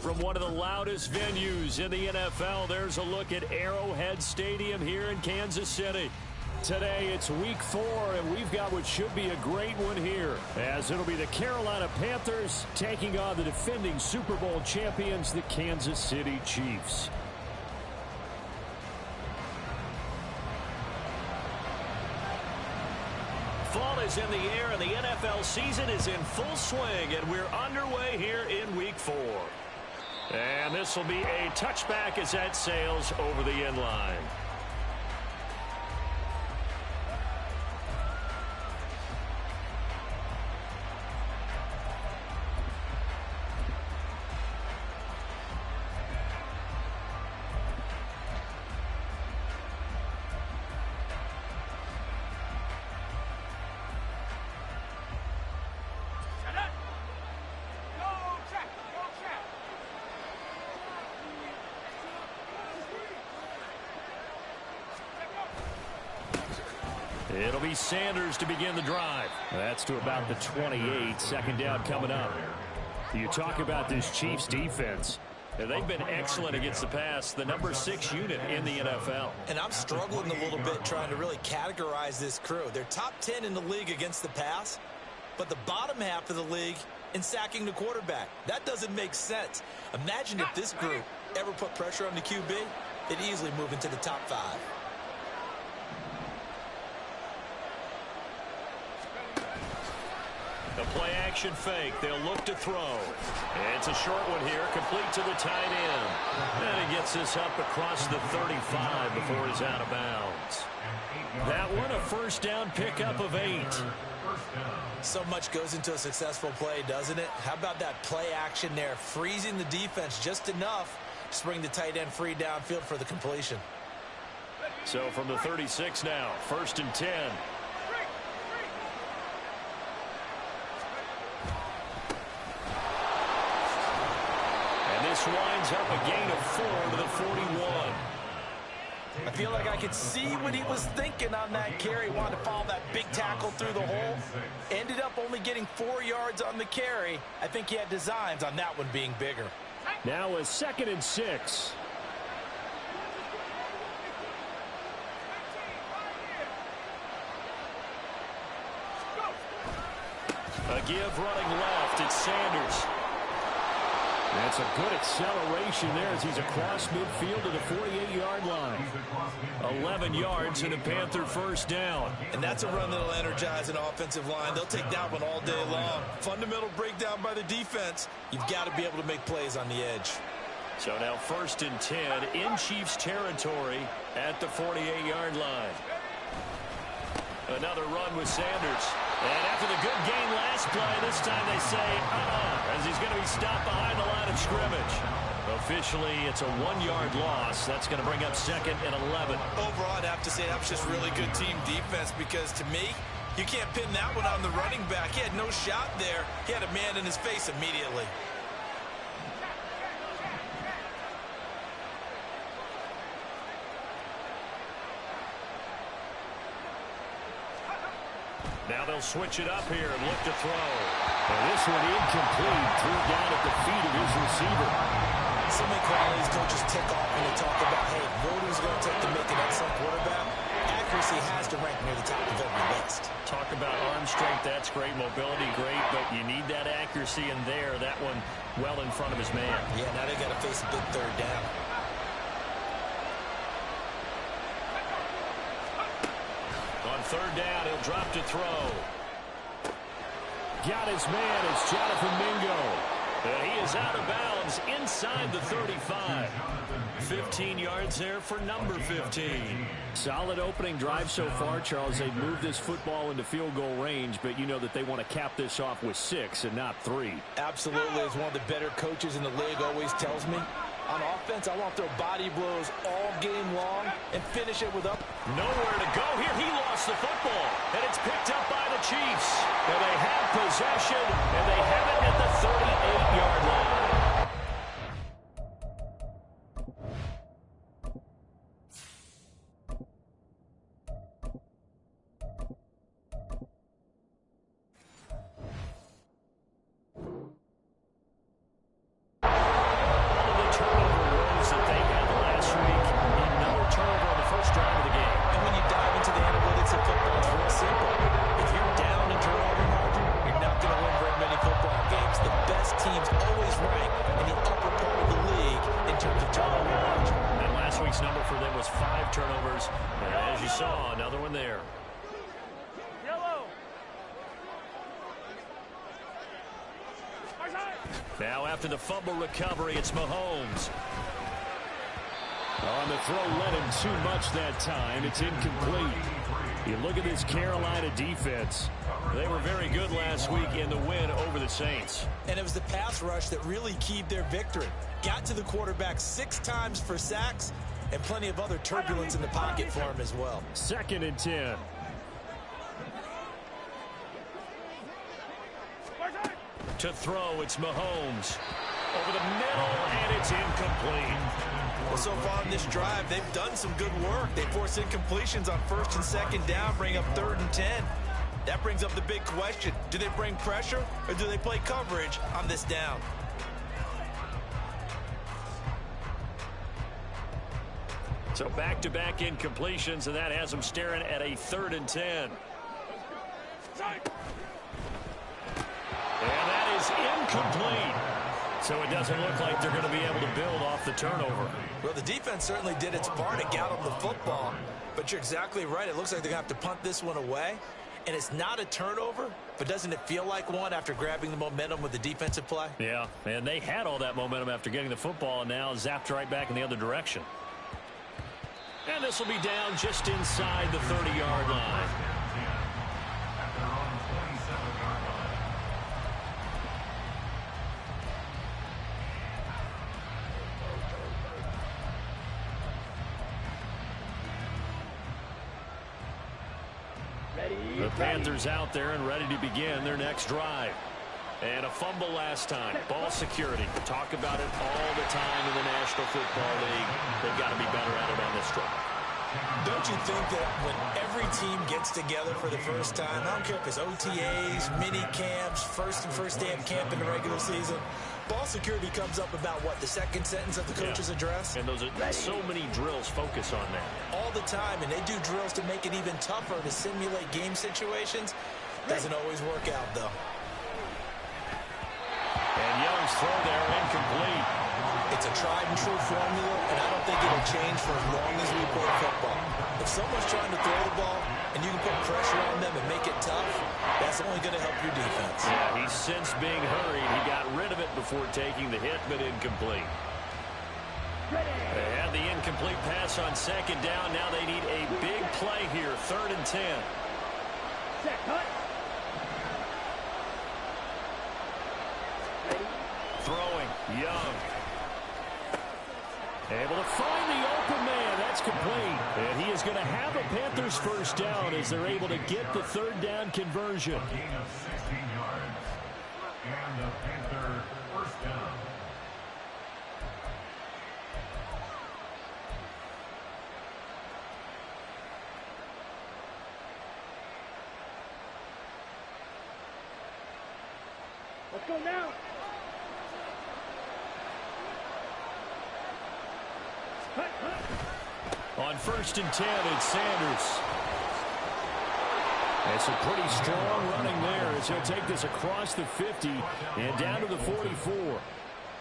From one of the loudest venues in the NFL, there's a look at Arrowhead Stadium here in Kansas City. Today, it's week 4, and we've got what should be a great one here, as it'll be the Carolina Panthers taking on the defending Super Bowl champions, the Kansas City Chiefs. Fall is in the air, and the NFL season is in full swing, and we're underway here in week 4. And this will be a touchback as that sails over the end line. It'll be Sanders to begin the drive. That's to about the 28. Second down coming up. You talk about this Chiefs defense. They've been excellent against the pass, the number 6 unit in the NFL. And I'm struggling a little bit trying to really categorize this crew. They're top 10 in the league against the pass, but the bottom half of the league in sacking the quarterback. That doesn't make sense. Imagine if this group ever put pressure on the QB, they'd easily move into the top 5. The play-action fake. They'll look to throw. And it's a short one here, complete to the tight end. And he gets this up across the 35 before he's out of bounds. That one, a first down pickup of 8. So much goes into a successful play, doesn't it? How about that play action there, freezing the defense just enough to bring the tight end free downfield for the completion. So from the 36 now, 1st and 10. This winds up a gain of 4 to the 41. I feel like I could see what he was thinking on that carry. Wanted to follow that big tackle through the hole. Ended up only getting 4 yards on the carry. I think he had designs on that one being bigger. Now a 2nd and 6. A give running left. It's Sanders. That's a good acceleration there as he's across midfield to the 48-yard line. 11 yards and a Panther first down. And that's a run that'll energize an offensive line. They'll take that one all day long. Fundamental breakdown by the defense. You've got to be able to make plays on the edge. So now 1st and 10 in Chiefs territory at the 48-yard line. Another run with Sanders. And after the good gain last play, this time they say, as he's going to be stopped behind the line of scrimmage. Officially, it's a 1-yard loss. That's going to bring up 2nd and 11. Overall, I'd have to say that was just really good team defense because, to me, you can't pin that one on the running back. He had no shot there. He had a man in his face immediately. Now they'll switch it up here and look to throw. And this one incomplete. Threw down at the feet of his receiver. So many qualities coaches tick off when they talk about, hey, what is going to take to make an excellent quarterback? Accuracy has to rank near the top of every list. Talk about arm strength. That's great. Mobility, great. But you need that accuracy in there. That one well in front of his man. Yeah, now they got to face a big 3rd down. On 3rd down, he'll drop to throw. Got his man. It's Jonathan Mingo. He is out of bounds inside the 35. 15 yards there for number 15. Solid opening drive so far, Charles. They've moved this football into field goal range, but you know that they want to cap this off with 6 and not 3. Absolutely. As one of the better coaches in the league always tells me, on offense, I want to throw body blows all game long and finish it with up. Nowhere to go here. He lost the football, and it's picked up by the Chiefs. And they have possession, and they have it at the 38-yard line. always rank in the upper part of the league in terms of turnover margin. And last week's number for them was 5 turnovers. And as you saw, another one there. Now after the fumble recovery, it's Mahomes. On the throw, led him too much that time. It's incomplete. You look at this Carolina defense. They were very good last week in the win over the Saints. And it was the pass rush that really keyed their victory. Got to the quarterback 6 times for sacks and plenty of other turbulence in the pocket for him as well. 2nd and 10. To throw, it's Mahomes. Over the middle, and it's incomplete. Well, so far in this drive, they've done some good work. They force incompletions on 1st and 2nd down, bring up 3rd and 10. That brings up the big question. Do they bring pressure, or do they play coverage on this down? So back-to-back incompletions, and that has them staring at a 3rd and 10. And that is incomplete. So it doesn't look like they're going to be able to build off the turnover. Well, the defense certainly did its part to get them the football. But you're exactly right. It looks like they're going to have to punt this one away. And it's not a turnover, but doesn't it feel like one after grabbing the momentum with the defensive play? Yeah, and they had all that momentum after getting the football, and now zapped right back in the other direction. And this will be down just inside the 30-yard line. The Panthers out there and ready to begin their next drive. And a fumble last time. Ball security. Talk about it all the time in the National Football League. They've got to be better at it on this drive. Don't you think that when every team gets together for the first time, I don't care if it's OTAs, mini camps, first day of camp in the regular season, ball security comes up about what, the 2nd sentence of the coach's address? And those are so many drills focus on that. All the time, and they do drills to make it even tougher to simulate game situations. Doesn't always work out, though. And Young's throw there, incomplete. It's a tried-and-true formula, and I don't think it'll change for as long as we play football. If someone's trying to throw the ball and you can put pressure on them and make it tough, that's only going to help your defense. Yeah, he's since being hurried. He got rid of it before taking the hit, but incomplete. They had the incomplete pass on 2nd down. Now they need a big play here, 3rd and 10. Throwing, Young. Able to find the open man. That's complete. And he is going to have a Panthers first down as they're able to get the 3rd down conversion. Gain of 16 yards. And the Panther first down. Let's go now. On 1st and 10, it's Sanders. It's a pretty strong running there as he'll take this across the 50 and down to the 44.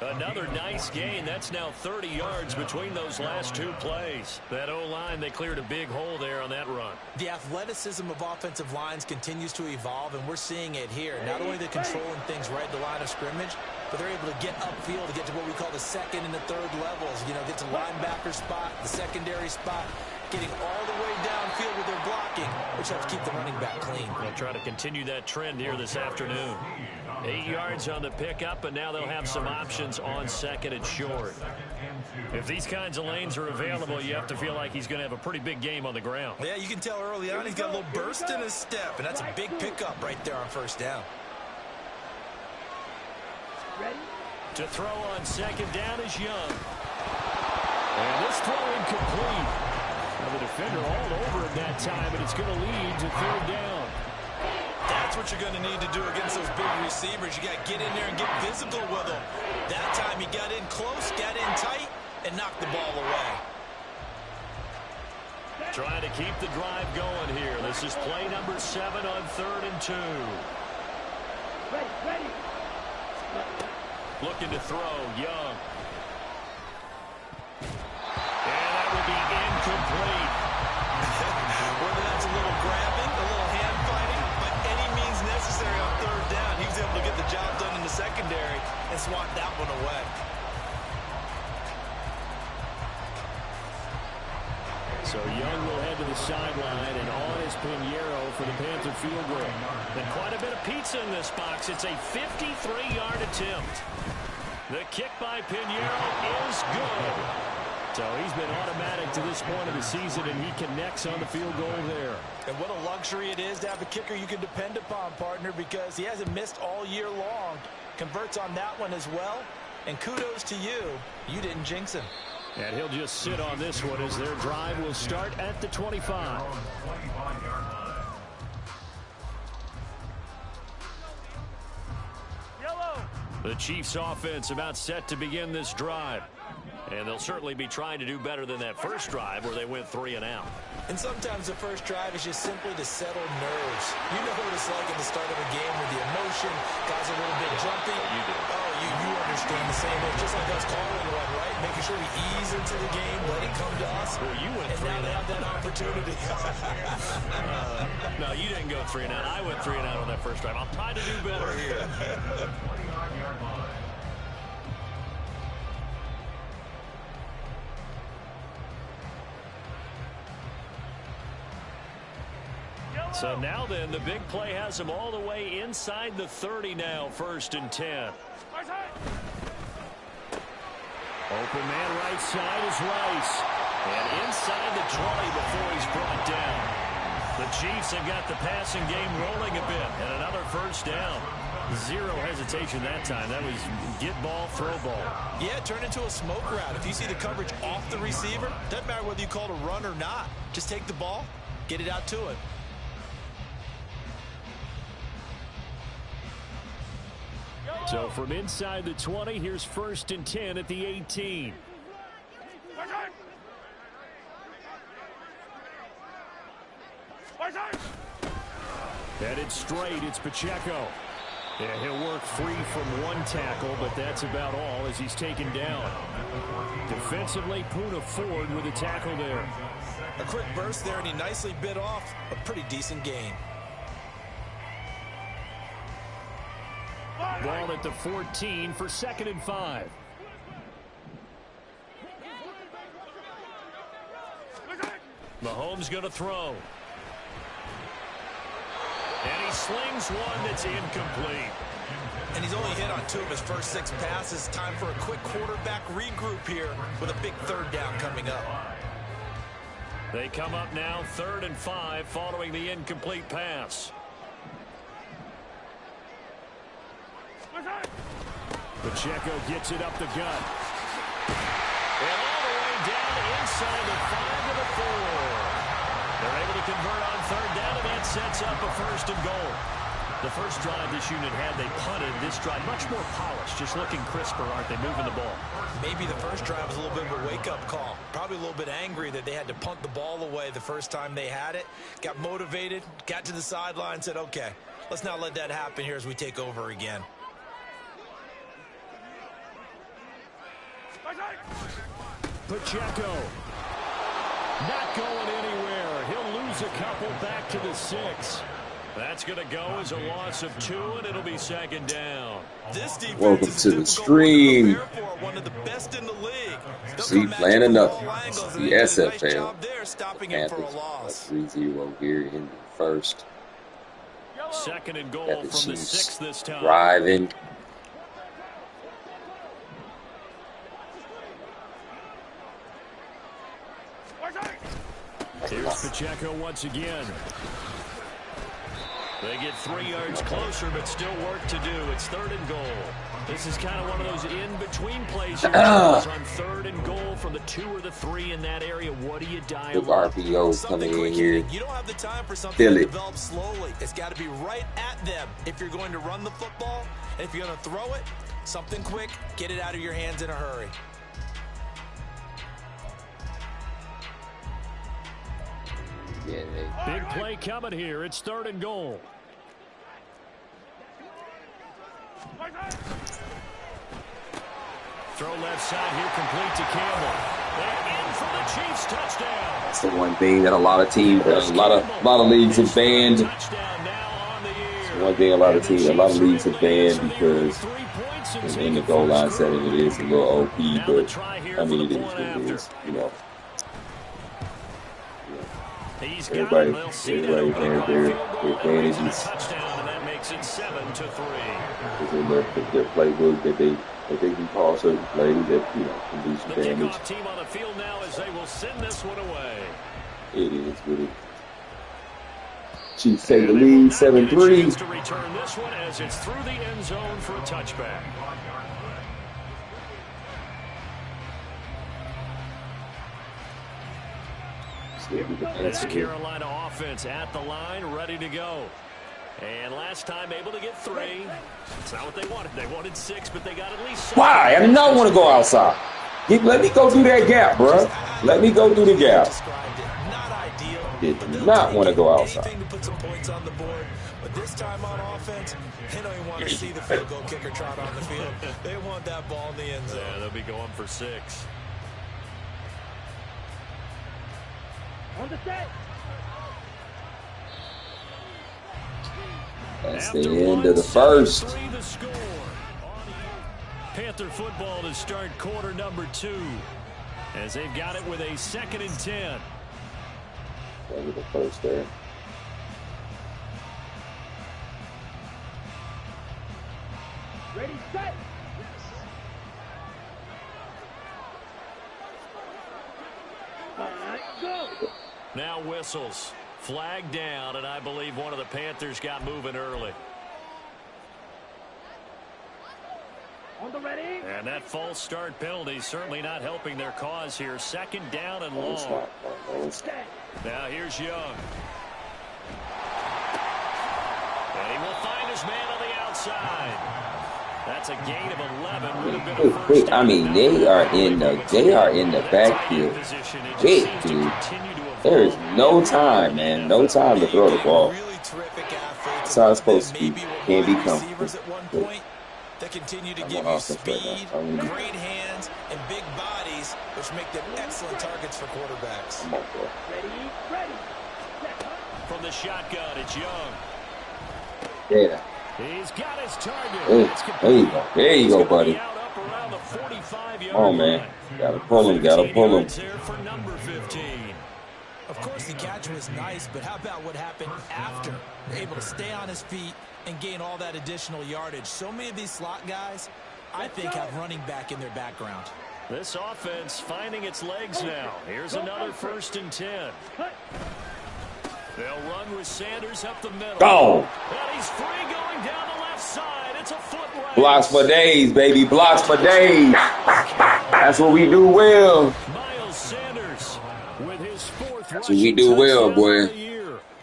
Another nice gain. That's now 30 yards between those last 2 plays. That O-line, they cleared a big hole there on that run. The athleticism of offensive lines continues to evolve, and we're seeing it here. Not only are they controlling things right at the line of scrimmage, but they're able to get upfield to get to what we call the 2nd and the 3rd levels. You know, get to linebacker spot, the secondary spot, getting all the way downfield with their blocking, which helps keep the running back clean. They'll try to continue that trend here this afternoon. 8 yards on the pickup, and now they'll have some options on 2nd and short. If these kinds of lanes are available, you have to feel like he's going to have a pretty big game on the ground. Yeah, you can tell early on he's got a little burst in his step, and that's a big pickup right there on 1st down. Ready? To throw on 2nd down is Young. And this throw incomplete. Now the defender all over it that time, and it's going to lead to 3rd down. That's what you're going to need to do against those big receivers. You got to get in there and get physical with them. That time he got in close, got in tight, and knocked the ball away. Trying to keep the drive going here. This is play number 7 on 3rd and 2. Ready, ready. Looking to throw, Young. And that will be incomplete. Whether that's a little grabbing, a little hand fighting, by any means necessary on third down, he was able to get the job done in the secondary and swat that one away. So Young will head to the sideline, and on is Pinheiro for the Panther field goal. And quite a bit of pizza in this box. It's a 53-yard attempt. The kick by Pinheiro is good. So he's been automatic to this point of the season, and he connects on the field goal there. And what a luxury it is to have a kicker you can depend upon, partner, because he hasn't missed all year long. Converts on that one as well. And kudos to you. You didn't jinx him. And he'll just sit on this one as their drive will start at the 25. The Chiefs offense about set to begin this drive. And they'll certainly be trying to do better than that first drive where they went 3 and out. And sometimes the first drive is just simply to settle nerves. You know what it's like at the start of a game with the emotion, guys are a little bit jumpy. You do. Oh, you understand the same way. Just like us calling one, right? Making sure we ease into the game, let it come to us. Well, you went 3 and now and they out. have that opportunity. No, you didn't go 3 and out. I went 3 and out on that first drive. I'll try to do better here. So now then, the big play has them all the way inside the 30 now, 1st and 10. Open man right side is Rice. And inside the 20 before he's brought down. The Chiefs have got the passing game rolling a bit. And another 1st down. Zero hesitation that time. That was get ball, throw ball. Yeah, turn into a smoke route. If you see the coverage off the receiver, doesn't matter whether you call it a run or not. Just take the ball, get it out to it. So from inside the 20, here's 1st and 10 at the 18. Headed straight, it's Pacheco. Yeah, he'll work free from one tackle, but that's about all as he's taken down. Defensively, Poona Ford with a tackle there. A quick burst there, and he nicely bit off a pretty decent gain. Ball at the 14 for 2nd and 5. Mahomes going to throw. And he slings one that's incomplete. And he's only hit on 2 of his first 6 passes. Time for a quick quarterback regroup here with a big 3rd down coming up. They come up now 3rd and 5 following the incomplete pass. Pacheco gets it up the gut. And all the way down inside the 5 to the 4. They're able to convert on 3rd down, and that sets up a 1st and goal. The first drive this unit had, they punted. This drive, much more polished, just looking crisper, aren't they, moving the ball? Maybe the first drive was a little bit of a wake-up call. Probably a little bit angry that they had to punt the ball away the first time they had it. Got motivated, got to the sideline, said, okay, let's not let that happen here as we take over again. Pacheco not going anywhere. He'll lose a couple back to the 6. That's going to go as a loss of 2, and it'll be 2nd down. This defense Welcome is to the difficult stream. to prepare for, one of the best in the league. See, playing enough. The SFL. Stopping him for a loss. 3-0 here in the 1st. 2nd and goal Got the from the Chiefs 6 this time. driving. Here's Pacheco once again. They get 3 yards closer, but still work to do. It's 3rd and goal. This is kind of one of those in-between plays here. On 3rd and goal from the 2 or the 3 in that area. What do you dial With up? RPO coming in here. You don't have the time for something Feel to it. develop slowly. It's got to be right at them if you're going to run the football. And if you're going to throw it, something quick, get it out of your hands in a hurry. Yeah, Big play coming here. It's 3rd and goal. Throw left side here, complete to Campbell. And in for the Chiefs touchdown. That's the one thing that a lot of teams, a lot of leagues have banned. One thing a lot of leagues have banned because in the goal line setting it is a little OP, but I mean it is what it is, you know. Everybody has their advantages. In their playbook that they can call certain plays that, you know, can do some damage. Team on the field now as they will send this one away. It is what it is. Chiefs take the lead, 7-3. To return this one as it's through the end zone for a touchback. That's Carolina offense at the line, ready to go. And last time able to get 3. It's not what they wanted. They wanted 6, but they got at least 7. Why? I do not want to go outside. Let me go through that gap, bro. Let me go through the gap. Did not want to go outside. To put some points on the board, but this time on offense, they don't even want to see the field goal kicker trot on the field. They want that ball in the end zone. Yeah, they'll be going for 6. On the set. That's the end of the first. Panther football to start quarter number 2 as they've got it with a 2nd and 10. End of the first there. Ready, set. All right, go. Now whistles. Flag down, and I believe one of the Panthers got moving early. On the ready. And that false start penalty certainly not helping their cause here. 2nd down and long. Now here's Young. And he will find his man on the outside. That's a gain of 11. Would have been a first down. I mean, they are in the backfield. Wait, dude. There is no time, man. No time to throw the ball. That's how it's supposed to be. Can't be comfortable. They continue to give you speed, great hands, and big bodies, which make them excellent targets for quarterbacks. Ready. From the shotgun, it's Young. Yeah. He's got his target. There you go. There you go, buddy. Oh, man. Gotta pull him. For number 15. Of course, the catch was nice, but how about what happened after? Able to stay on his feet and gain all that additional yardage. So many of these slot guys, I think, have running back in their background. This offense finding its legs now. Here's another 1st and 10. They'll run with Sanders up the middle. Go. And he's free going down the left side. It's a foot race. Blocks for days, baby. Blocks for days. That's what we do well. Miles Sanders with his 4th That's what we do well, boy.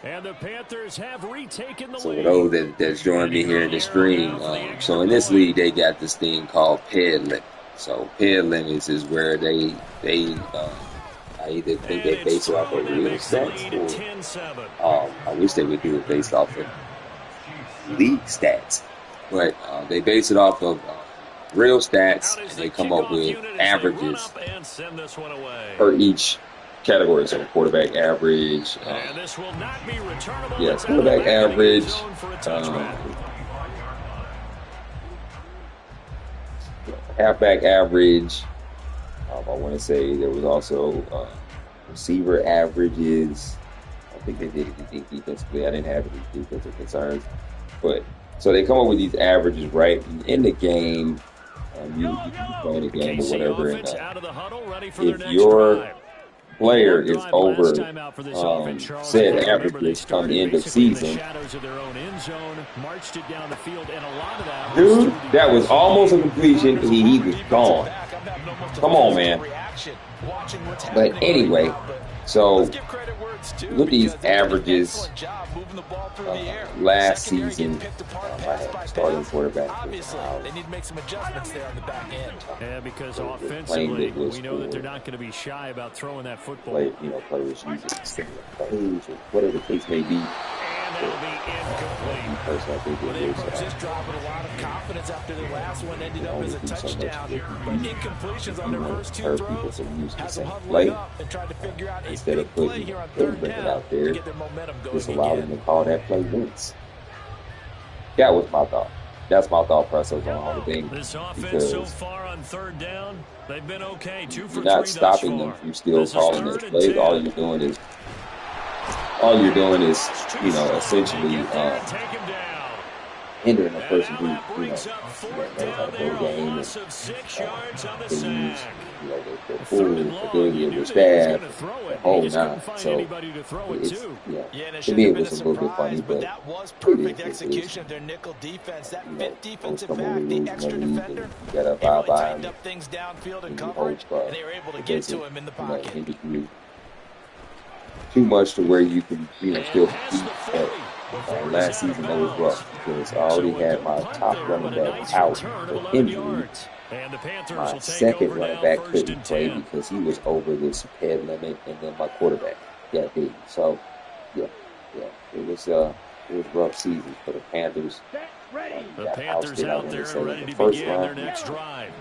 And the Panthers have retaken the So lead. for those that's joined me here in the stream, so in this league they got this thing called peddling. So peddling is where they I either think they base it off of real stats, or I wish they would do it based off of league stats, but they base it off of real stats, and they come up with averages per each category. So quarterback average, quarterback average, halfback average. I want to say there was also receiver averages. I think they did anything defensively. I didn't have any defensive concerns, but so they come up with these averages, right? In the game, you play the game or whatever, and if your player is over said averages come end of season, dude, that was almost a completion. He was gone. Come on, man. But anyway, so with these averages, last season, I had starting quarterback. They need to make some adjustments there on the back end. Yeah, because offensively, we know that they're not going to be shy about throwing that football. Players using plays or whatever the case may be. And that'll be incomplete. Well, they approached this drive with a lot of confidence after the last one ended up as a touchdown. But incompletions on their first two throws has them huddling up and trying to figure out a big play here on third down to get their momentum going just allow them to again. call that play once. That was my thought. That's my thought process on all the things. This offense so far on third down, they've been okay. 2 for 3 you're not thus stopping far. them from still calling those plays. All you're doing is, you know, essentially hindering a person who, you know, knows how to play the game and they use, you know, their full ability of their staff, the whole nine. So it's, to me it was a little bit funny, but that was perfect execution of their nickel defense. That fifth defensive back, the extra defender, they really tightened up things downfield and coverage, and they were able to get to him in the pocket. Too much to where you can, you know, still compete. Last season that was rough because I already had my top running back out for injury. My second running back couldn't play because he was over this head limit, and then my quarterback got big. So, it was rough season for the Panthers. The Panthers out there and ready to begin their next drive.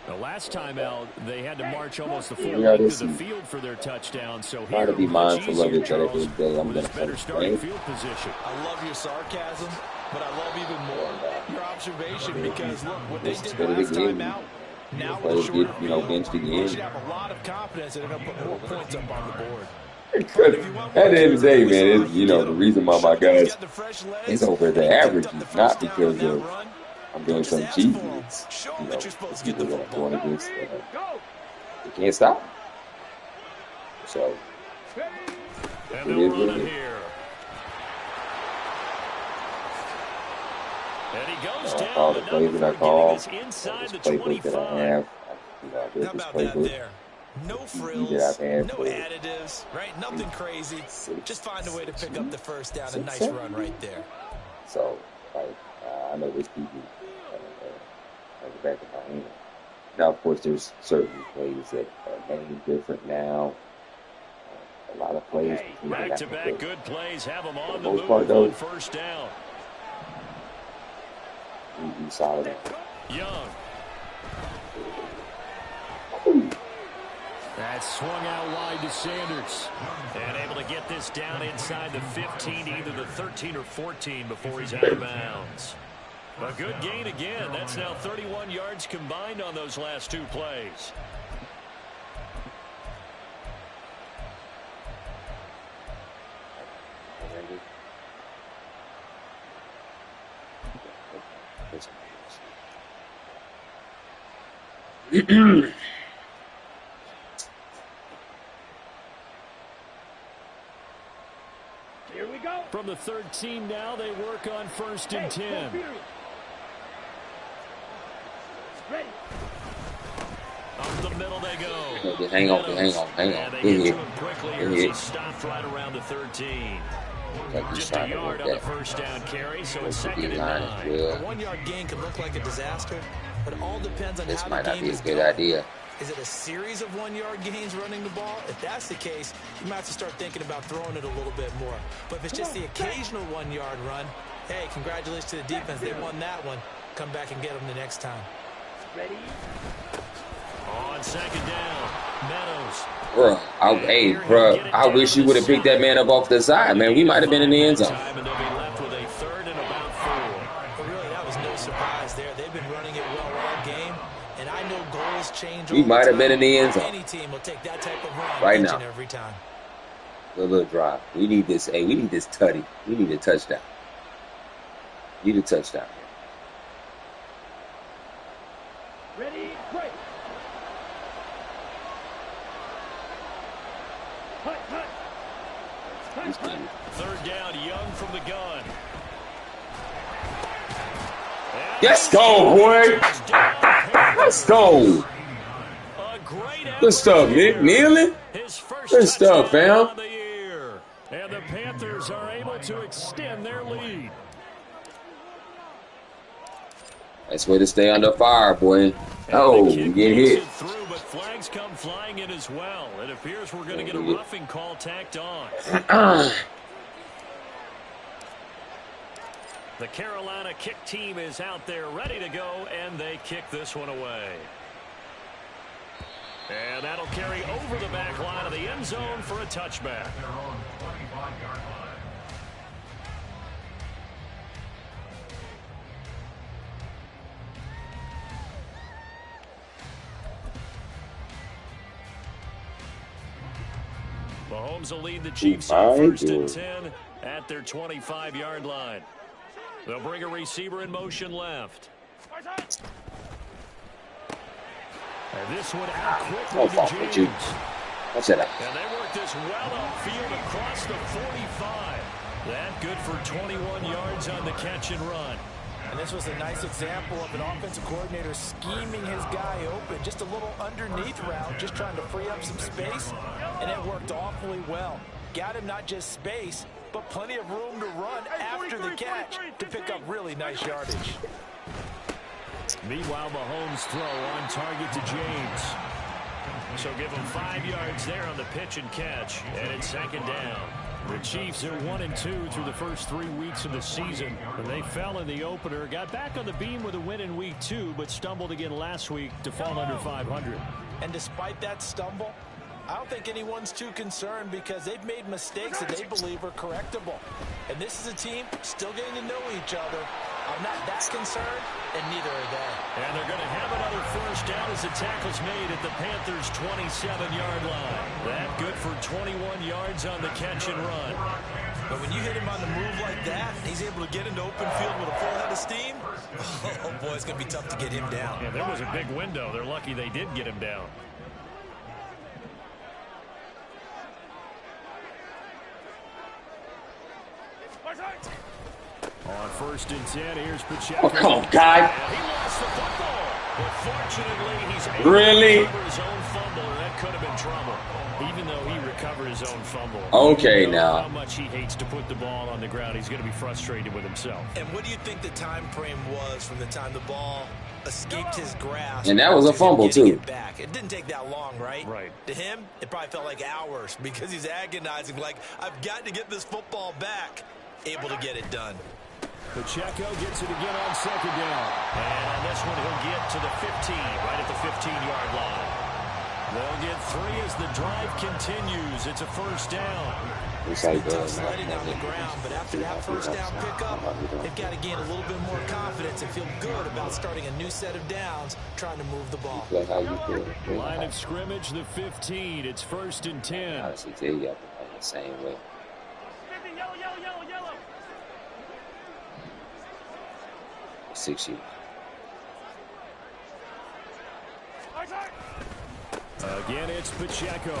The last time out, they had to march almost the full length of the field for their touchdown. So try to be mindful of it, but at the end of the day, I'm going to better starting field position. I love your sarcasm, but I love even more your observation because look, what they did last time out, now with a shorter field, they should have a lot of confidence that they're going to put more points up on the board. At the end of the day, man, it's, you know, the reason why my guys is over the average is not because of I'm doing some cheesy. It's, you know, it's people that I'm going against. They can't stop. So, it is what it is. All the plays that I call, this playbook that I have, you know, I did this playbook. No frills, no additives, right? Nothing crazy. Just find a way to pick up the first down. A nice run right there. So, like, I know this people at the back of my hand. Now, of course, there's certain plays that are named different now. A lot of plays. Back-to-back good plays have them on the move on first down. Be solid. Young. That swung out wide to Sanders. And able to get this down inside the 15, either the 13 or 14 before he's out of bounds. A good gain again. That's now 31 yards combined on those last 2 plays. Here we go. From the 13 now, they work on 1st and 10. Ready. Up the middle they go. Hang on. And they get to him quickly. Here's a stop right around the 13. Just a yard on the first down carry, so it's 2nd and 9. A 1-yard gain can look like a disaster, but it all depends on this how might the not game be a is good going. idea. Is it a series of 1-yard gains running the ball? If that's the case, you might have to start thinking about throwing it a little bit more. But if it's just the occasional 1-yard run, hey, congratulations to the defense. They won that one. Come back and get them the next time. Ready. On 2nd down, Meadows. Bro, I wish you would have picked that man up off the side, man. We might have been in the end zone. And they'll be left with a 3rd and about 4. But really, that was no surprise there. They've been running it well all game, and I know goals change. We might have been in the end zone. Any team will take that type of run right each now. And every time. A little drive. We need this. Hey, we need this tutty. We need a touchdown. Need a touchdown. Ready. Break. Hut. 3rd down, Young from the gun. Let's go, boy. Let's go. Good stuff, Nick. Kneeling. Good stuff, fam. And the Panthers are able to extend their lead. That's way to stay under fire, boy. Oh, we get hit. Through, but flags come flying in as well. It appears we're going to get a roughing call tacked on. The Carolina kick team is out there ready to go, and they kick this one away. And that'll carry over the back line of the end zone for a touchback. At their own 25-yard line. Mahomes will lead the Chiefs on first and 10 at their 25-yard line. They'll bring a receiver in motion left. And this one out quickly to James. That's it. And they work this well upfield across the 45. That good for 21 yards on the catch and run. And this was a nice example of an offensive coordinator scheming his guy open. Just a little underneath route, just trying to free up some space. And it worked awfully well. Got him not just space, but plenty of room to run after the catch to pick up really nice yardage. Meanwhile, Mahomes' throw on target to James. So give him 5 yards there on the pitch and catch. And it's second down. The Chiefs are 1-2 through the first 3 weeks of the season. And they fell in the opener, got back on the beam with a win in week 2, but stumbled again last week to fall under 500. And despite that stumble, I don't think anyone's too concerned because they've made mistakes that they believe are correctable. And this is a team still getting to know each other. I'm not that concerned, and neither are they. And they're going to have another first down as the tackle's made at the Panthers' 27-yard line. That good for 21 yards on the catch and run. But when you hit him on the move like that, he's able to get into open field with a full head of steam. Oh, boy, it's going to be tough to get him down. Yeah, there was a big window. They're lucky they did get him down. On first and 10, here's Pacheco. Oh, come on, guy. He lost the football. But fortunately, he's able Really? to recover his own fumble, and that could have been trouble. Even though he recovered his own fumble. Okay, you know now. how much he hates to put the ball on the ground. He's going to be frustrated with himself. And what do you think the time frame was from the time the ball escaped his grasp? And that was a fumble, too. It back. It didn't take that long, right? Right. To him, it probably felt like hours because he's agonizing, like, I've got to get this football back. Able to get it done. Pacheco gets it again on second down. And on this one, he'll get to the 15, right at the 15-yard line. They'll get 3 as the drive continues. It's a first down. It's like Tough sledding on the ground, but after that first down pickup, they've got to gain a little bit more confidence and feel good about starting a new set of downs, trying to move the ball. Line of scrimmage, the 15. It's first and 10. Honestly, tell you, I've been playing the same way. Yellow. 6 years. Again, it's Pacheco.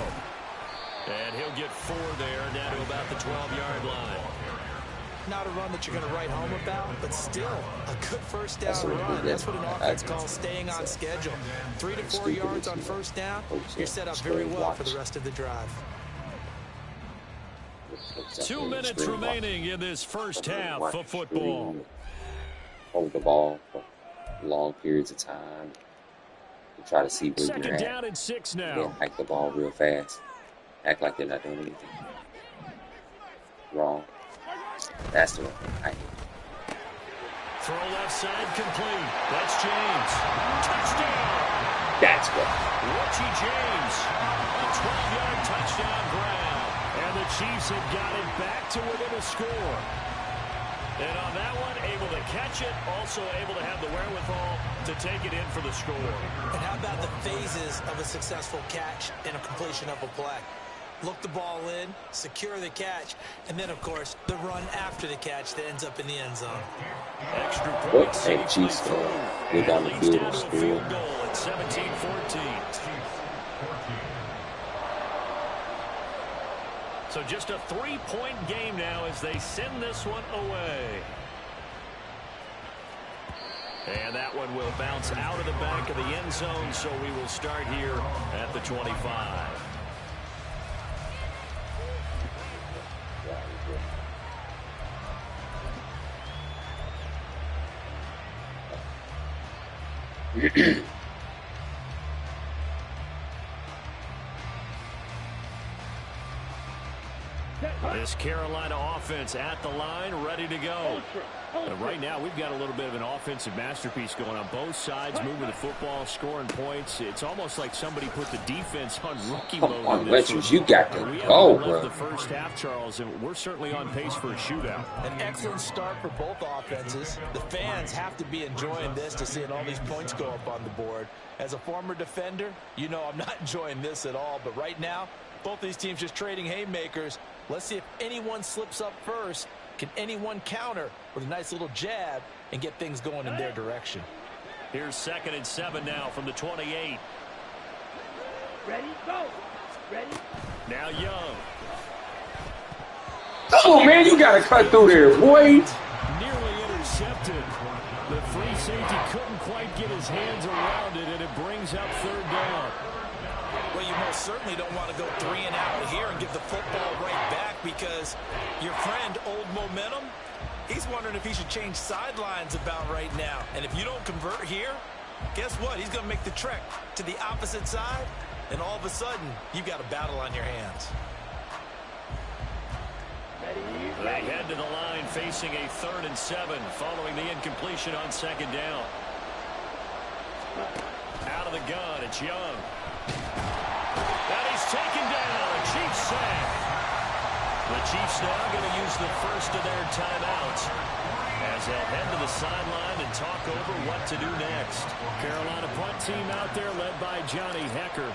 And he'll get 4 there, down to about the 12-yard line. Not a run that you're going to write home about, but still a good first down run. That's what an offense calls staying on schedule. 3 to 4 yards on first down, you're set up very well for the rest of the drive. 2 minutes remaining in this first half of football. Hold the ball for long periods of time. And try to see where you're Second at. down and 6 now. Then hike the ball real fast. Act like they're not doing anything wrong. That's the one. Throw left side complete. That's James. Touchdown. That's what. Richie James. A 12-yard touchdown grab. And the Chiefs have got it back to within a score. And on that one, able to catch it, also able to have the wherewithal to take it in for the score. And how about the phases of a successful catch and a completion of a play? Look the ball in, secure the catch, and then, of course, the run after the catch that ends up in the end zone. Extra point Hey, Chiefs, go down the field and score. Field goal at 17-14. So just a 3-point game now as they send this one away. And that one will bounce out of the back of the end zone, so we will start here at the 25. This Carolina offense at the line, ready to go. Right now, we've got a little bit of an offensive masterpiece going on both sides, moving the football, scoring points. It's almost like somebody put the defense on rookie mode. On Richards, you got to we go, haven't bro. left the first half, Charles, and we're certainly on pace for a shootout. An excellent start for both offenses. The fans have to be enjoying this to seeing all these points go up on the board. As a former defender, you know I'm not enjoying this at all. But right now, both these teams just trading haymakers. Let's see if anyone slips up first. Can anyone counter with a nice little jab and get things going in their direction? Here's 2nd and 7 now from the 28. Ready, go. Ready. Now Young. Oh, man, you got to cut through there, boy. Nearly intercepted. The free safety couldn't quite get his hands around it, and it brings up 3rd down. Well, you most certainly don't want to go 3 and out here and give the football right back, because your friend, Old Momentum, he's wondering if he should change sidelines about right now. And if you don't convert here, guess what? He's going to make the trek to the opposite side, and all of a sudden, you've got a battle on your hands. They head to the line facing a 3rd and 7 following the incompletion on 2nd down. Out of the gun, it's Young. And he's taken down. A Chiefs sack. The Chiefs now going to use the first of their timeouts as they'll head to the sideline and talk over what to do next. Carolina punt team out there led by Johnny Hecker.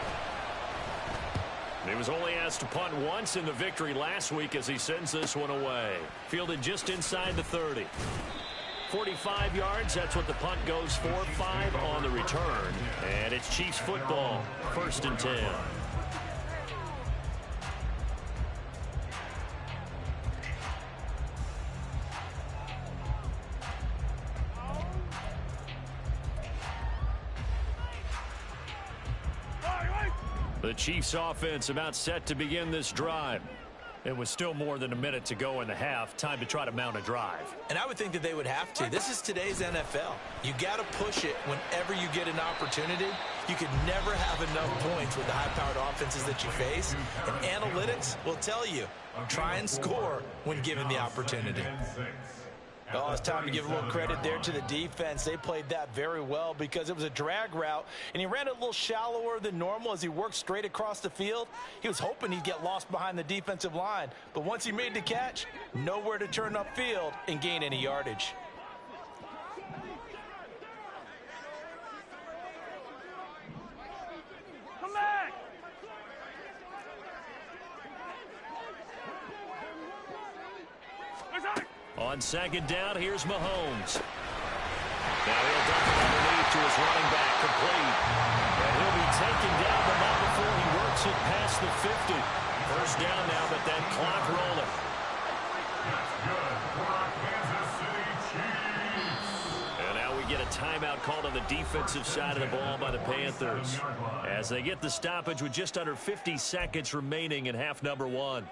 He was only asked to punt once in the victory last week as he sends this one away. Fielded just inside the 30. 45 yards, that's what the punt goes for. 5 on the return. And it's Chiefs football, 1st and 10. The Chiefs offense about set to begin this drive. It was still more than a minute to go in the half. Time to try to mount a drive. And I would think that they would have to. This is today's NFL. You got to push it whenever you get an opportunity. You could never have enough points with the high-powered offenses that you face. And analytics will tell you, try and score when given the opportunity. Oh, it's time to give a little credit there to the defense. They played that very well because it was a drag route, and he ran it a little shallower than normal as he worked straight across the field. He was hoping he'd get lost behind the defensive line, but once he made the catch, nowhere to turn upfield and gain any yardage. Come back. On 2nd down, here's Mahomes. Now he'll dump it underneath to his running back, complete. And he'll be taken down, but not before he works it past the 50. 1st down now, but that clock rolling. That's good for our Kansas City Chiefs. And now we get a timeout called on the defensive side of the ball by the Panthers, as they get the stoppage with just under 50 seconds remaining in half number 1.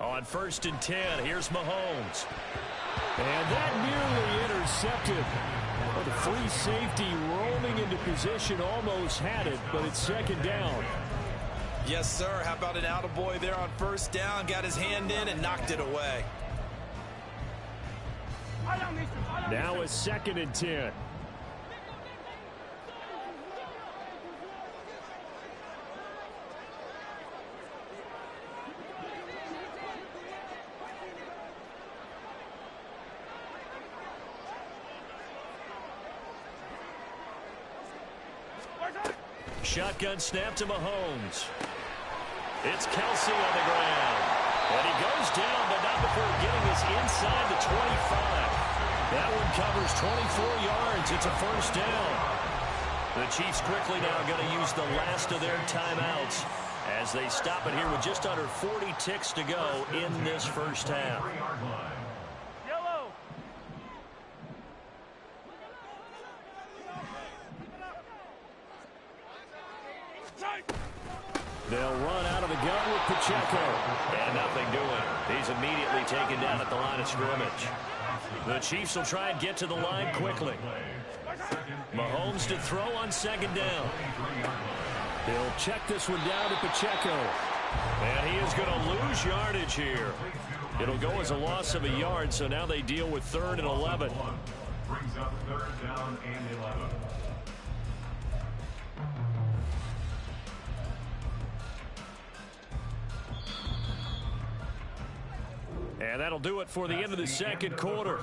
On 1st and 10, here's Mahomes. And that nearly intercepted. Well, the free safety roaming into position almost had it, but it's 2nd down. Yes, sir. How about an attaboy there on 1st down? Got his hand in and knocked it away. Now it's 2nd and 10. Shotgun snap to Mahomes. It's Kelsey on the ground. And he goes down, but not before getting us inside the 25. That one covers 24 yards. It's a 1st down. The Chiefs quickly now going to use the last of their timeouts as they stop it here with just under 40 ticks to go in this 1st half. They'll run out of the gun with Pacheco. And nothing doing. He's immediately taken down at the line of scrimmage. The Chiefs will try and get to the line quickly. Mahomes to throw on second down. He'll check this one down to Pacheco. And he is going to lose yardage here. It'll go as a loss of a yard, so now they deal with 3rd and 11. Brings up 3rd down and 11. And that'll do it for the end of the second quarter.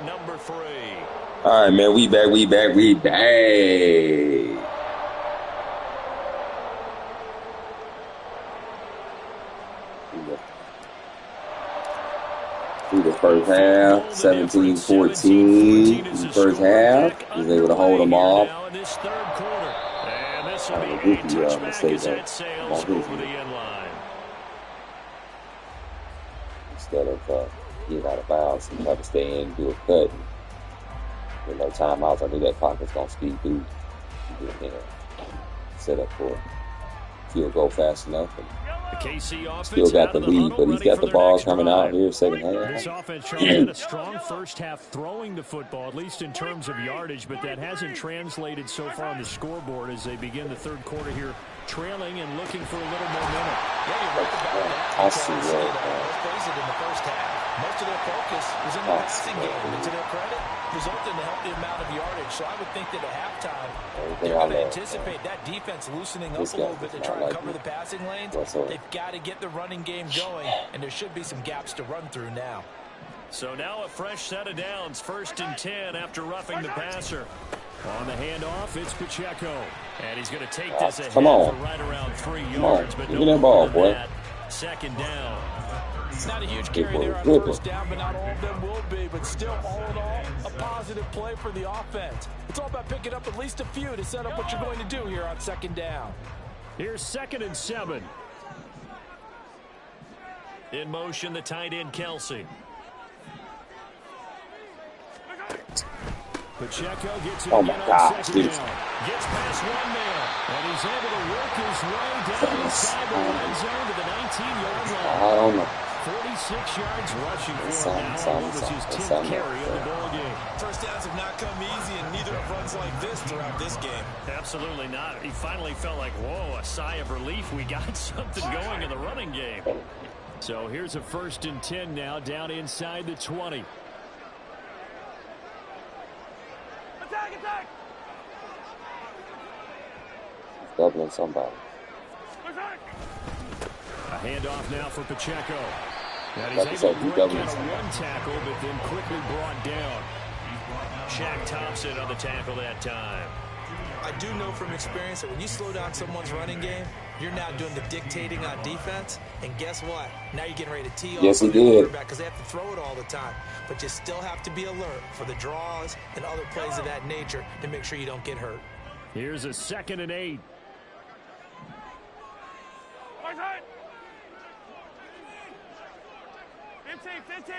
Number 3. All right, man. We back. Through the first half, 17-14 in the first half. He was able to hold them off. Mistake instead of getting out of bounds and try to stay in, do a cut. With no timeouts, I knew that clock was going to speed through. Set up for field goal fast enough. Still got the lead, but he's got the ball coming out here second half. This offense had a strong first half throwing the football, at least in terms of yardage, but that hasn't translated so far on the scoreboard as they begin the third quarter here, trailing and looking for a little momentum. Let's face it, in the first half, most of their focus was in the passing game, and to their credit, resulted in a healthy amount of yardage. So I would think that at halftime, they're going to anticipate that defense loosening up a little bit to try to cover the passing lanes. They've got to get the running game going, and there should be some gaps to run through now. So now a fresh set of downs, 1st and 10 after roughing the passer. On the handoff, it's Pacheco. And he's going to take this ahead for right around 3 yards. But no more than that. Second down. It's not a huge carry there on first down, but not all of them will be. But still, all in all, a positive play for the offense. It's all about picking up at least a few to set up what you're going to do here on second down. Here's 2nd and 7. In motion, the tight end, Kelsey. Pacheco gets it again on second down. Gets past one man, and he's able to work his way down inside the red zone to the 19-yard line. I don't know. 46 yards rushing for him now. What was his 10th carry of the ball game? First downs have not come easy, and neither have runs like this throughout this game. Absolutely not. He finally felt like, whoa, a sigh of relief. We got something going in the running game. So here's a 1st and 10 now, down inside the 20. Attack! Doubling somebody. A handoff now for Pacheco. And he's able to break out of one tackle, but then quickly brought down. Shaq Thompson on the tackle that time. I do know from experience that when you slow down someone's running game, you're now doing the dictating on defense. And guess what? Now you're getting ready to tee off the quarterback because they have to throw it all the time. But you still have to be alert for the draws and other plays of that nature to make sure you don't get hurt. Here's a 2nd and 8. 15.